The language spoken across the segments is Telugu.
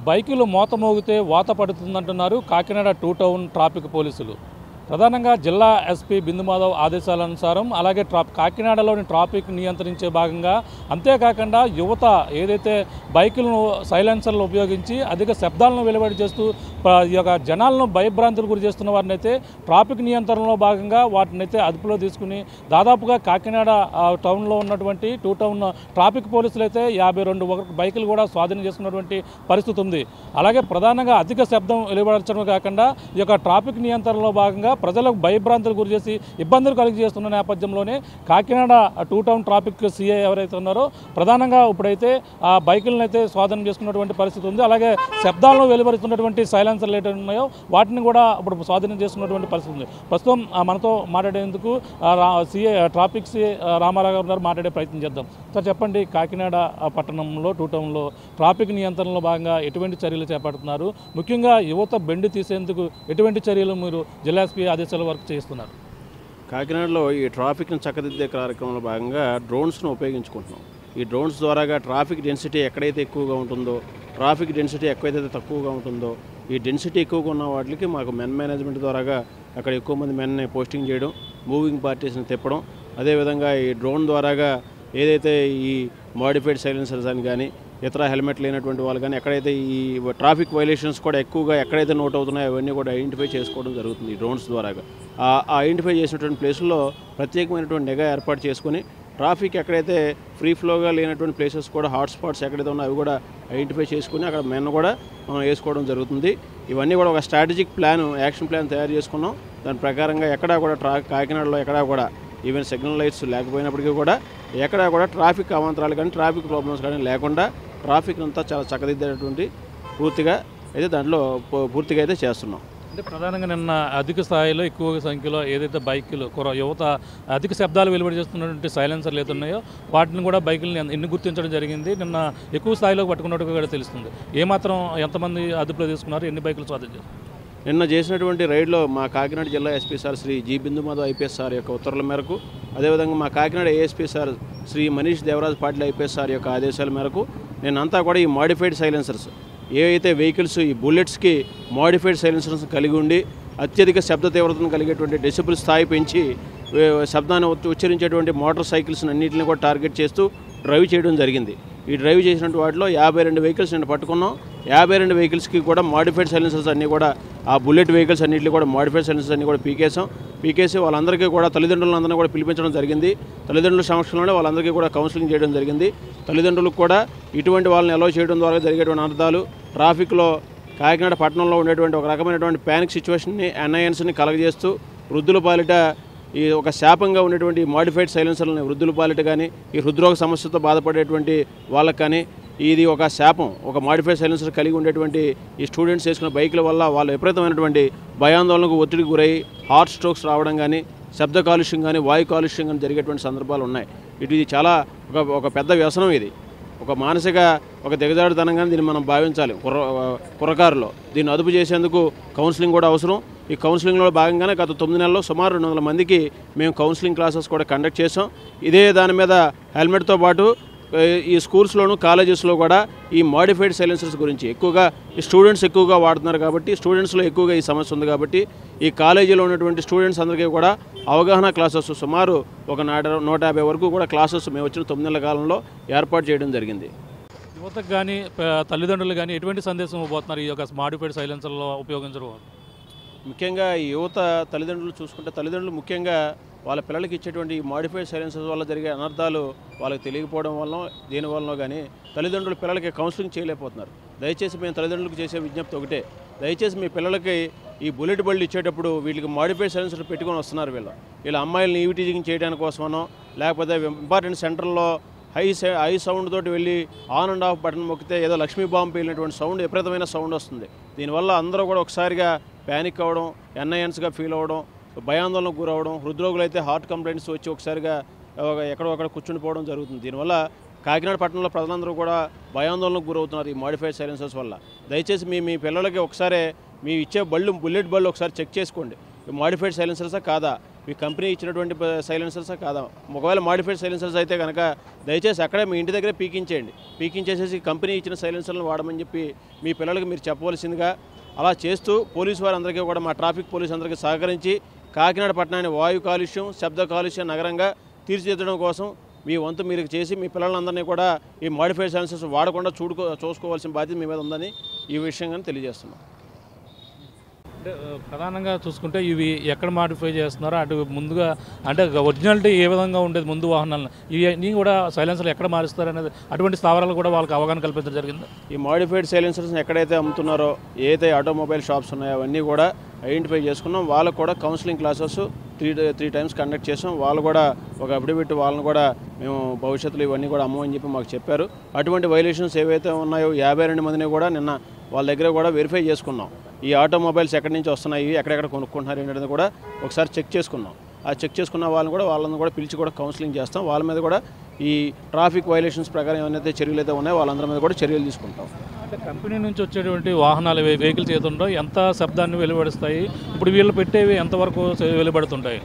బైకులు మోత మోగితే వాత పడుతుందంటున్నారు కాకినాడ టూ టౌన్ ట్రాఫిక్ పోలీసులు. ప్రధానంగా జిల్లా ఎస్పీ బిందు మాధవ్ ఆదేశాలనుసారం అలాగే కాకినాడలోని ట్రాఫిక్ నియంత్రించే భాగంగా అంతేకాకుండా యువత ఏదైతే బైకులను సైలెన్సర్లు ఉపయోగించి అధిక శబ్దాలను వెలువడి చేస్తూ ఈ యొక్క జనాలను భయభ్రాంతులు గురి చేస్తున్న వారిని అయితే ట్రాఫిక్ నియంత్రణలో భాగంగా వాటిని అయితే అదుపులో తీసుకుని దాదాపుగా కాకినాడ టౌన్లో ఉన్నటువంటి టూ టౌన్ ట్రాఫిక్ పోలీసులు అయితే 52 బైకులు కూడా స్వాధీనం చేసుకున్నటువంటి పరిస్థితి ఉంది. అలాగే ప్రధానంగా అధిక శబ్దం వెలువడటమే కాకుండా ఈ యొక్క ట్రాఫిక్ నియంత్రణలో భాగంగా ప్రజలకు భయభ్రాంతులు గురి చేసి ఇబ్బందులు కలిగజేస్తున్న నేపథ్యంలోనే Kakinada two town traffic CI ఎవరైతే ఉన్నారో ప్రధానంగా ఇప్పుడైతే ఆ బైకులను అయితే స్వాధీనం చేసుకున్నటువంటి పరిస్థితి ఉంది. అలాగే శబ్దాలను వెలువరుస్తున్నటువంటి సైలెన్సర్లు ఏదైతే ఉన్నాయో వాటిని కూడా ఇప్పుడు స్వాధీనం చేసుకున్నటువంటి పరిస్థితి ఉంది. ప్రస్తుతం మనతో మాట్లాడేందుకు సిఐ ట్రాఫిక్ సిఐ రామారావు గారు ఉన్నారు. మాట్లాడే ప్రయత్నం చేద్దాం. సార్ చెప్పండి, కాకినాడ పట్టణంలో టూ టౌన్లో ట్రాఫిక్ నియంత్రణలో భాగంగా ఎటువంటి చర్యలు చేపడుతున్నారు? ముఖ్యంగా యువత బెండి తీసేందుకు ఎటువంటి చర్యలు మీరు జిల్లా ఎస్పీ ఆదేశాల వరకు చేస్తున్నారు? కాకినాడలో ఈ ట్రాఫిక్ను చక్కదిద్దే కార్యక్రమంలో భాగంగా డ్రోన్స్ను ఉపయోగించుకుంటున్నాం. ఈ డ్రోన్స్ ద్వారాగా ట్రాఫిక్ డెన్సిటీ ఎక్కడైతే ఎక్కువగా ఉంటుందో, ట్రాఫిక్ డెన్సిటీ ఎక్కడైతే తక్కువగా ఉంటుందో, ఈ డెన్సిటీ ఎక్కువగా ఉన్న వాటికి మాకు మెన్ మేనేజ్మెంట్ ద్వారాగా అక్కడ ఎక్కువ మంది మెన్ని పోస్టింగ్ చేయడం, మూవింగ్ పార్టీస్ని తిప్పడం, అదేవిధంగా ఈ డ్రోన్ ద్వారాగా ఏదైతే ఈ మోడిఫైడ్ సైలెన్సర్స్ అని కానీ ఇతర హెల్మెట్ లేనటువంటి వాళ్ళు కానీ ఎక్కడైతే ఈ ట్రాఫిక్ వైలేషన్స్ కూడా ఎక్కువగా ఎక్కడైతే నోట్ అవుతున్నాయో అవన్నీ కూడా ఐడెంటిఫై చేసుకోవడం జరుగుతుంది ఈ డ్రోన్స్ ద్వారాగా. ఆ ఐడెంటిఫై చేసినటువంటి ప్లేసుల్లో ప్రత్యేకమైనటువంటి నిఘా ఏర్పాటు చేసుకొని ట్రాఫిక్ ఎక్కడైతే ఫ్రీ ఫ్లోగా లేనటువంటి ప్లేసెస్ కూడా హాట్స్పాట్స్ ఎక్కడైతే ఉన్నాయో అవి కూడా ఐడెంటిఫై చేసుకుని అక్కడ మెన్ కూడా మనం వేసుకోవడం జరుగుతుంది. ఇవన్నీ కూడా ఒక స్ట్రాటజిక్ ప్లాన్, యాక్షన్ ప్లాన్ తయారు చేసుకున్నాం. దాని ప్రకారంగా ఎక్కడా కూడా కాకినాడలో ఎక్కడా కూడా ఈవెన్ సిగ్నల్ లైట్స్ లేకపోయినప్పటికీ కూడా ఎక్కడా కూడా ట్రాఫిక్ అవాంతరాలు కానీ ట్రాఫిక్ ప్రాబ్లమ్స్ కానీ లేకుండా ట్రాఫిక్ అంతా చాలా చక్కదిద్దేటువంటి పూర్తిగా అయితే చేస్తున్నాం. అంటే ప్రధానంగా నిన్న అధిక స్థాయిలో ఎక్కువ సంఖ్యలో ఏదైతే బైకులు యువత అధిక శబ్దాలు వెలువడి చేస్తున్నటువంటి సైలెన్సర్లు ఏదైతే ఉన్నాయో వాటిని కూడా బైకులను ఎన్ని గుర్తించడం జరిగింది. నిన్న ఎక్కువ స్థాయిలో పట్టుకున్నట్టుగా కూడా తెలుస్తుంది. ఏమాత్రం ఎంతమంది అదుపులో తీసుకున్నారు, ఎన్ని బైకులు స్వాధీనం చేస్తున్నారు? నిన్న చేసినటువంటి రైడ్లో మా కాకినాడ జిల్లా SP sir Shri G Bindu Madhav IPS sir యొక్క ఉత్తర్వుల మేరకు, అదేవిధంగా మా Kakinada ASP sir Shri Manish Devraj Patil IPS sir యొక్క ఆదేశాల మేరకు నేనంతా కూడా ఈ మోడిఫైడ్ సైలెన్సర్స్ ఏవైతే వెహికల్స్ ఈ బుల్లెట్స్కి మోడిఫైడ్ సైలెన్సర్స్ కలిగి ఉండి అత్యధిక శబ్ద తీవ్రతను కలిగేటువంటి డెసిబుల్ స్థాయి పెంచి శబ్దాన్ని ఉచ్చరించేటువంటి మోటార్ సైకిల్స్ అన్నింటిని కూడా టార్గెట్ చేస్తూ డ్రైవ్ చేయడం జరిగింది. ఈ డ్రైవ్ చేసినటువంటి వాటిలో 52 వెహికల్స్ నేను పట్టుకున్నాం. 52 వెహికల్స్కి కూడా మోడిఫైడ్ సైలెన్సర్స్ అన్నీ కూడా ఆ బుల్లెట్ వెహికల్స్ అన్నింటినీ కూడా మోడిఫైడ్ సైలెన్సర్స్ అన్నీ కూడా పీకేసి వాళ్ళందరికీ కూడా తల్లిదండ్రులందరినీ కూడా పిలిపించడం జరిగింది. తల్లిదండ్రుల సమక్షంలోనే వాళ్ళందరికీ కూడా కౌన్సిలింగ్ చేయడం జరిగింది. తల్లిదండ్రులకు కూడా ఇటువంటి వాళ్ళని అలౌ చేయడం ద్వారా జరిగేటువంటి అనర్థాలు ట్రాఫిక్లో కాకినాడ పట్టణంలో ఉండేటువంటి ఒక రకమైనటువంటి ప్యానిక్ సిచ్యువేషన్ని అన్నయన్స్ని కలగజేస్తూ వృద్ధుల పాలిట ఈ ఒక శాపంగా ఉండేటువంటి మోడిఫైడ్ సైలెన్సర్లని వృద్ధుల పాలిట కానీ ఈ హృద్రోగ సమస్యతో బాధపడేటువంటి వాళ్ళకి కానీ ఇది ఒక శాపం. ఒక మోడిఫైడ్ సైలెన్సర్ కలిగి ఉండేటువంటి ఈ స్టూడెంట్స్ వేసుకున్న బైకుల వల్ల వాళ్ళు విపరీతమైనటువంటి భయాందోళనకు ఒత్తిడికి గురై హార్ట్ స్ట్రోక్స్ రావడం కానీ, శబ్ద కాలుష్యం కానీ, వాయు కాలుష్యం కానీ జరిగేటువంటి సందర్భాలు ఉన్నాయి. ఇది చాలా ఒక పెద్ద వ్యసనం. ఇది ఒక మానసిక ఒక దిగజారుతనంగానే దీన్ని మనం భావించాలి. కుర్రకారులో దీన్ని అదుపు చేసేందుకు కౌన్సిలింగ్ కూడా అవసరం. ఈ కౌన్సిలింగ్లో భాగంగానే గత 9 నెలల్లో సుమారు 200 మందికి మేము కౌన్సిలింగ్ క్లాసెస్ కూడా కండక్ట్ చేసాం. ఇదే దాని మీద హెల్మెట్తో పాటు ఈ స్కూల్స్లోను కాలేజెస్లో కూడా ఈ మోడిఫైడ్ సైలెన్సర్స్ గురించి ఎక్కువగా ఈ స్టూడెంట్స్ ఎక్కువగా వాడుతున్నారు కాబట్టి స్టూడెంట్స్లో ఎక్కువగా ఈ సమస్య ఉంది కాబట్టి ఈ కాలేజీలో ఉన్నటువంటి స్టూడెంట్స్ అందరికీ కూడా అవగాహన క్లాసెస్ సుమారు ఒక 150 వరకు కూడా క్లాసెస్ మేము వచ్చిన 9 నెలల కాలంలో ఏర్పాటు చేయడం జరిగింది. యువతకు కానీ తల్లిదండ్రులు కానీ ఎటువంటి సందేశం ఇవ్వబోతున్నారు ఈ యొక్క మోడిఫైడ్ సైలెన్సర్లో ఉపయోగించడం? ముఖ్యంగా ఈ యువత తల్లిదండ్రులు చూసుకుంటే తల్లిదండ్రులు ముఖ్యంగా వాళ్ళ పిల్లలకి ఇచ్చేటువంటి మోడిఫైడ్ సైలెన్సర్స్ వల్ల జరిగే అనర్థాలు వాళ్ళకి తెలియకపోవడం వల్ల దీనివల్ల కానీ తల్లిదండ్రులు పిల్లలకి కౌన్సిలింగ్ చేయలేకపోతున్నారు. దయచేసి మేము తల్లిదండ్రులకు చేసే విజ్ఞప్తి ఒకటే, దయచేసి మీ పిల్లలకి ఈ బుల్లెట్ బళ్ళు ఇచ్చేటప్పుడు వీళ్ళకి మోడిఫైడ్ సైలెన్సర్ పెట్టుకొని వస్తున్నారు. వీళ్ళ అమ్మాయిలను ఈవి టీజింగ్ చేయడానికి కోసమనో లేకపోతే ఇంపార్టెంట్ సెంటర్లో హై సౌండ్ తోటి వెళ్ళి ఆన్ అండ్ ఆఫ్ బటన్ మొక్కితే ఏదో లక్ష్మీ బాంబు పేలినటువంటి సౌండ్ విపరీతమైన సౌండ్ వస్తుంది. దీనివల్ల అందరూ కూడా ఒకసారిగా ప్యానిక్ అవ్వడం, ఎన్ఐఎన్స్గా ఫీల్ అవ్వడం, భయాందోళనకు గురవడం, హృద్రోగులు అయితే హార్ట్ కంప్లైంట్స్ వచ్చి ఒకసారిగా ఎక్కడో అక్కడ కూర్చుండిపోవడం జరుగుతుంది. దీనివల్ల కాకినాడ పట్టణంలో ప్రజలందరూ కూడా భయాందోళనకు గురవుతున్నారు ఈ మోడిఫైడ్ సైలెన్సర్స్ వల్ల. దయచేసి మీ పిల్లలకి ఒకసారి మీ ఇచ్చే బుల్లెట్ బళ్ళు ఒకసారి చెక్ చేసుకోండి. మోడిఫైడ్ సైలెన్సర్సా కాదా, మీ కంపెనీ ఇచ్చినటువంటి సైలెన్సర్సా కాదా? ఒకవేళ మాడిఫైడ్ సైలెన్సర్స్ అయితే కనుక దయచేసి అక్కడే మీ ఇంటి దగ్గరే పీకించేయండి. పీకించేసేసి కంపెనీ ఇచ్చిన సైలెన్సర్లను వాడమని చెప్పి మీ పిల్లలకి మీరు చెప్పవలసిందిగా. అలా చేస్తూ పోలీసు వారందరికీ కూడా, మా ట్రాఫిక్ పోలీసు అందరికీ సహకరించి కాకినాడ పట్టణాన్ని వాయు కాలుష్యం, శబ్ద కాలుష్య నగరంగా తీర్చిదిద్దడం కోసం మీ వంతు మీరు చేసి మీ పిల్లలందరినీ కూడా ఈ మాడిఫైడ్ సైలెన్సర్స్ వాడకుండా చూసుకోవాల్సిన బాధ్యత మీ మీద ఉందని ఈ విషయంగా తెలియజేస్తున్నాం. అంటే ప్రధానంగా చూసుకుంటే ఇవి ఎక్కడ మాడిఫై చేస్తున్నారో అటు ముందుగా అంటే ఒరిజినాలిటీ ఏ విధంగా ఉండేది ముందు వాహనాలను ఇవన్నీ కూడా సైలెన్సర్లు ఎక్కడ మారుస్తారు అనేది అటువంటి స్థావరాలు కూడా వాళ్ళకి అవగాహన కల్పించడం జరిగింది. ఈ మాడిఫైడ్ సైలెన్సర్స్ని ఎక్కడైతే అమ్ముతున్నారో, ఏదైతే ఆటోమొబైల్ షాప్స్ ఉన్నాయో అవన్నీ కూడా ఐడెంటిఫై చేసుకున్నాం. వాళ్ళకు కూడా counselling classes three times conduct చేసాం. వాళ్ళు కూడా ఒక అఫిడవిట్ వాళ్ళని కూడా మేము భవిష్యత్తులో ఇవన్నీ కూడా అమ్మని చెప్పి మాకు చెప్పారు. అటువంటి వైలేషన్స్ ఏవైతే ఉన్నాయో 52 మందిని కూడా నిన్న వాళ్ళ దగ్గర కూడా వెరిఫై చేసుకున్నాం. ఈ ఆటోమొబైల్స్ ఎక్కడి నుంచి వస్తున్నాయి, ఎక్కడెక్కడ కొనుక్కుంటున్నారు ఏంటనేది కూడా ఒకసారి చెక్ చేసుకున్నాం. ఆ చెక్ చేసుకున్న వాళ్ళని కూడా పిలిచి కూడా కౌన్సిలింగ్ చేస్తాం. వాళ్ళ మీద కూడా ఈ ట్రాఫిక్ వైలేషన్స్ ప్రకారం ఏమైతే చర్యలు అయితే ఉన్నాయో వాళ్ళందరి మీద కూడా చర్యలు తీసుకుంటాం. అంటే కంపెనీ నుంచి వచ్చేటువంటి వాహనాలు వెహికల్స్ ఏతుండో ఎంత శబ్దాన్ని వెలువడిస్తాయి, ఇప్పుడు వీళ్ళు పెట్టేవి ఎంతవరకు వెలువడుతుంటాయి?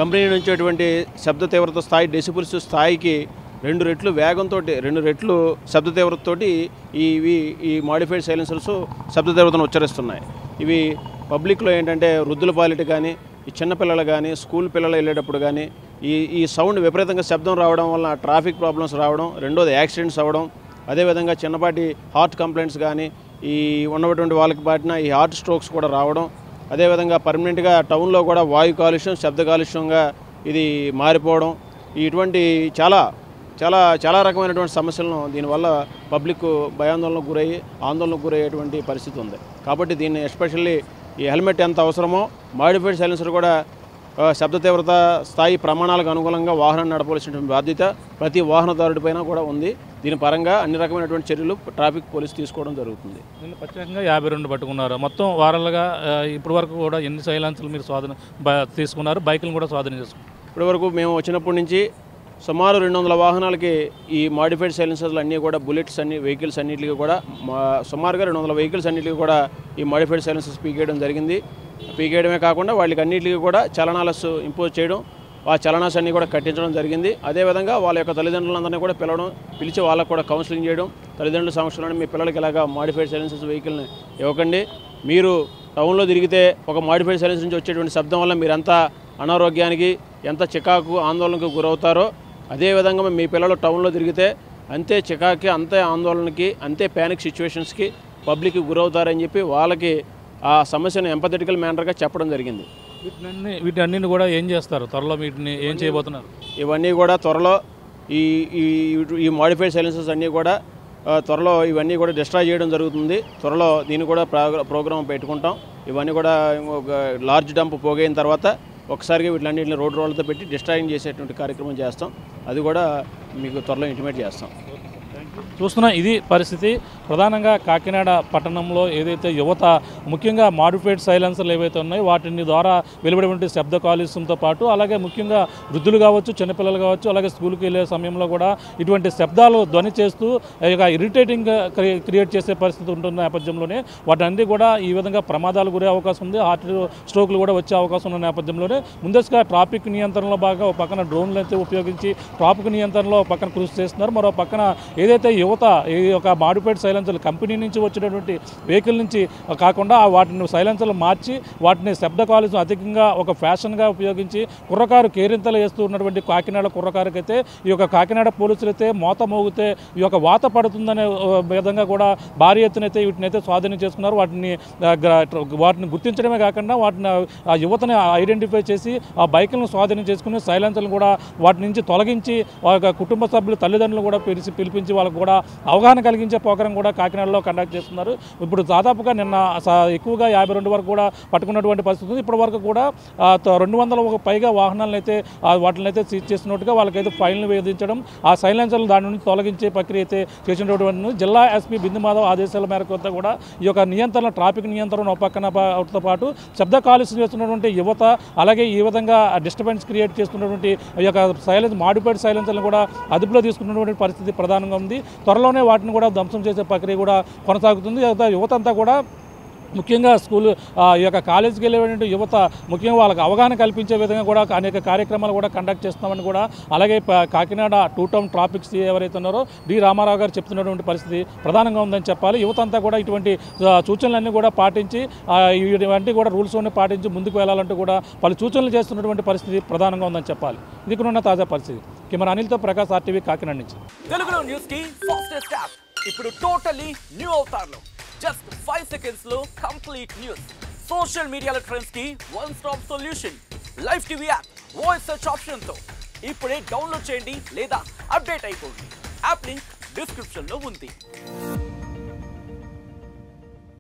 కంపెనీ నుంచి వచ్చేటువంటి శబ్ద తీవ్రత స్థాయి డెసిబుల్స్ స్థాయికి 2 రెట్లు వేగంతో 2 రెట్లు శబ్ద తీవ్రతతోటి ఈ మాడిఫైడ్ సైలెన్సర్స్ శబ్ద తీవ్రతను ఉచ్చరిస్తున్నాయి. ఇవి పబ్లిక్లో ఏంటంటే వృద్ధుల పాలిట కానీ, ఈ చిన్నపిల్లలు కానీ, స్కూల్ పిల్లలు వెళ్ళేటప్పుడు కానీ ఈ సౌండ్ విపరీతంగా శబ్దం రావడం వల్ల ట్రాఫిక్ ప్రాబ్లమ్స్ రావడం, రెండోది యాక్సిడెంట్స్ అవ్వడం, అదేవిధంగా చిన్నపాటి హార్ట్ కంప్లైంట్స్ కానీ ఈ ఉన్నటువంటి వాళ్ళకి పాటిన ఈ హార్ట్ స్ట్రోక్స్ కూడా రావడం, అదేవిధంగా పర్మనెంట్గా టౌన్లో కూడా వాయు కాలుష్యం, శబ్ద కాలుష్యంగా ఇది మారిపోవడం, ఇటువంటి చాలా రకమైనటువంటి సమస్యలను దీనివల్ల పబ్లిక్ భయాందోళనకు గురయ్యి ఆందోళనకు గురయ్యేటువంటి పరిస్థితి ఉంది. కాబట్టి దీన్ని ఎస్పెషల్లీ ఈ హెల్మెట్ ఎంత అవసరమో మాడిఫైడ్ సైలెన్సర్ కూడా శబ్ద తీవ్రత స్థాయి ప్రమాణాలకు అనుగుణంగా వాహనం నడపవలసినటువంటి బాధ్యత ప్రతి వాహనదారుడిపైన కూడా ఉంది. దీని పరంగా అన్ని రకమైనటువంటి చర్యలు ట్రాఫిక్ పోలీసు తీసుకోవడం జరుగుతుంది. నిన్న ప్రత్యేకంగా 52 పట్టుకున్నారు. మొత్తం వారాలుగా ఇప్పటి వరకు కూడా ఎన్ని సైలెన్సర్లు మీరు తీసుకున్నారు, బైకులను కూడా స్వాధీనం చేసుకున్నారు? ఇప్పటి వరకు మేము వచ్చినప్పటి నుంచి సుమారు 200 వాహనాలకి ఈ మాడిఫైడ్ సైలెన్సర్లు అన్నీ కూడా బుల్లెట్స్ వెహికల్స్ అన్నింటికి కూడా సుమారుగా 200 వెహికల్స్ అన్నింటికి కూడా ఈ మాడిఫైడ్ సైలెన్సర్స్ పీకేయడం జరిగింది. పీకేయడమే కాకుండా వాళ్ళకి అన్నింటికి కూడా చలనాలస్ ఇంపోజ్ చేయడం, ఆ చలనాస్ అన్నీ కూడా కట్టించడం జరిగింది. అదేవిధంగా వాళ్ళ యొక్క తల్లిదండ్రులందరినీ కూడా పిలిచి వాళ్ళకు కూడా కౌన్సిలింగ్ చేయడం, తల్లిదండ్రుల సమక్షంలో మీ పిల్లలకి ఇలాగా మాడిఫైడ్ సైలెన్సర్స్ వెహికల్ని ఇవ్వకండి, మీరు టౌన్లో తిరిగితే ఒక మాడిఫైడ్ సైలెన్సర్ నుంచి వచ్చేటువంటి శబ్దం వల్ల మీరంతా అనారోగ్యానికి ఎంత చికాకు ఆందోళనకు గురవుతారో, అదేవిధంగా మీ పిల్లలు టౌన్లో తిరిగితే అంతే చికాకి, అంతే ఆందోళనకి, అంతే ప్యానిక్ సిచ్యువేషన్స్కి పబ్లిక్కి గురవుతారని చెప్పి వాళ్ళకి ఆ సమస్యను ఎంపథెటికల్ మేనర్గా చెప్పడం జరిగింది. వీటన్నిటిని కూడా ఏం చేస్తారు, త్వరలో వీటిని ఏం చేయబోతున్నారు? ఇవన్నీ కూడా త్వరలో ఈ మాడిఫైడ్ సైలెన్సర్స్ అన్నీ కూడా త్వరలో ఇవన్నీ కూడా డిస్ట్రాయ్ చేయడం జరుగుతుంది. త్వరలో దీన్ని కూడా ప్రోగ్రామ్ పెట్టుకుంటాం. ఇవన్నీ కూడా ఒక లార్జ్ డంప్ పోగైన తర్వాత ఒకసారిగా వీటిలన్నింటిని రోడ్లతో పెట్టి డిస్ట్రాయింగ్ చేసేటువంటి కార్యక్రమం చేస్తాం. అది కూడా మీకు త్వరలో ఇంటిమేట్ చేస్తాం. చూస్తున్నా ఇది పరిస్థితి. ప్రధానంగా కాకినాడ పట్టణంలో ఏదైతే యువత ముఖ్యంగా మాడిఫైడ్ సైలెన్సర్లు ఏవైతే ఉన్నాయో వాటిని ద్వారా వెలువడే శబ్ద కాలుష్యంతో పాటు అలాగే ముఖ్యంగా వృద్ధులు కావచ్చు, చిన్నపిల్లలు కావచ్చు, అలాగే స్కూల్కి వెళ్ళే సమయంలో కూడా ఇటువంటి శబ్దాలు ధ్వని చేస్తూ ఇరిటేటింగ్ క్రియేట్ చేసే పరిస్థితి ఉంటున్న నేపథ్యంలోనే వాటన్నీ కూడా ఈ విధంగా ప్రమాదాలు గురే అవకాశం ఉంది, హార్ట్ స్ట్రోక్లు కూడా వచ్చే అవకాశం ఉన్న నేపథ్యంలోనే ముందస్తుగా ట్రాఫిక్ నియంత్రణలో భాగంగా ఒక పక్కన డ్రోన్లు అయితే ఉపయోగించి ట్రాఫిక్ నియంత్రణలో పక్కన కృషి చేస్తున్నారు. మరో పక్కన ఏదైతే యువత ఈ యొక్క మాడిఫైడ్ సైలెన్సర్లు కంపెనీ నుంచి వచ్చినటువంటి వెహికల్ నుంచి కాకుండా వాటిని సైలెన్సర్లు మార్చి వాటిని శబ్ద కాలుష్యం అధికంగా ఒక ఫ్యాషన్గా ఉపయోగించి కుర్రకారు కేరింతలు వేస్తూ ఉన్నటువంటి కాకినాడ కుర్రకారుకైతే ఈ యొక్క కాకినాడ పోలీసులు అయితే మోత మోగితే ఈ యొక్క వాత పడుతుందనే విధంగా కూడా భారీ ఎత్తునైతే వీటినైతే స్వాధీనం చేసుకున్నారు. వాటిని గుర్తించడమే కాకుండా వాటిని ఆ యువతని ఐడెంటిఫై చేసి ఆ బైకులను స్వాధీనం చేసుకుని సైలెన్సర్లు కూడా వాటి నుంచి తొలగించి వాళ్ళ కుటుంబ సభ్యులు తల్లిదండ్రులు కూడా పిలిపించి వాళ్ళకు కూడా అవగాహన కలిగించే ప్రోగ్రాం కూడా కాకినాడలో కండక్ట్ చేస్తున్నారు. ఇప్పుడు దాదాపుగా నిన్న ఎక్కువగా 52 వరకు కూడా పట్టుకున్నటువంటి పరిస్థితి ఉంది. ఇప్పటి వరకు కూడా 200 పైగా వాహనాలను అయితే వాటిని అయితే సీజ్ చేసినట్టుగా వాళ్ళకైతే ఫైన్లు విధించడం, ఆ సైలెన్సర్లు దాని నుంచి తొలగించే ప్రక్రియ అయితే చేసినటువంటి జిల్లా ఎస్పీ బిందుమాధవ్ ఆదేశాల మేరకు అంతా కూడా ఈ యొక్క నియంత్రణ ట్రాఫిక్ నియంత్రణ ఒక పక్కనతో పాటు శబ్ద కాలుష్యం చేస్తున్నటువంటి యువత అలాగే ఈ విధంగా డిస్టర్బెన్స్ క్రియేట్ చేస్తున్నటువంటి ఈ యొక్క మాడిఫైడ్ సైలెన్సర్లను కూడా అదుపులో తీసుకున్నటువంటి పరిస్థితి ప్రధానంగా ఉంది. త్వరలోనే వాటిని కూడా ధ్వంసం చేసే ప్రక్రియ కూడా కొనసాగుతుంది. యువత అంతా కూడా ముఖ్యంగా స్కూల్ ఈ యొక్క కాలేజీకి వెళ్ళేటువంటి యువత ముఖ్యంగా వాళ్ళకి అవగాహన కల్పించే విధంగా కూడా అనేక కార్యక్రమాలు కూడా కండక్ట్ చేస్తున్నామని కూడా, అలాగే కాకినాడ 2 టౌన్ ట్రాఫిక్ సీఏ ఎవరైతే ఉన్నారో డి రామారావు గారు చెప్తున్నటువంటి పరిస్థితి ప్రధానంగా ఉందని చెప్పాలి. యువత అంతా కూడా ఇటువంటి సూచనలన్నీ కూడా పాటించి ఇటువంటి కూడా రూల్స్ని పాటించి ముందుకు వెళ్ళాలంటూ కూడా వాళ్ళు సూచనలు చేస్తున్నటువంటి పరిస్థితి ప్రధానంగా ఉందని చెప్పాలి. ఇది కూడా ఉన్న తాజా పరిస్థితి. కెమెరా అనిల్తో ప్రకాష్, RTV కాకినాడ నుంచి. తెలుగులో న్యూస్ కి ఫాస్టెస్ట్ యాప్ ఇప్పుడు టోటల్లీ న్యూ అవతార్లో జస్ట్ 5 సెకండ్స్ లో కంప్లీట్ న్యూస్. సోషల్ మీడియాలో ట్రెండ్స్ కి one stop solution. Live TV app voice search option తో ఇప్పుడే డౌన్లోడ్ చేయండి లేదా అప్డేట్ అయిపోండి. యాప్ లింక్ డిస్క్రిప్షన్ లో ఉంది.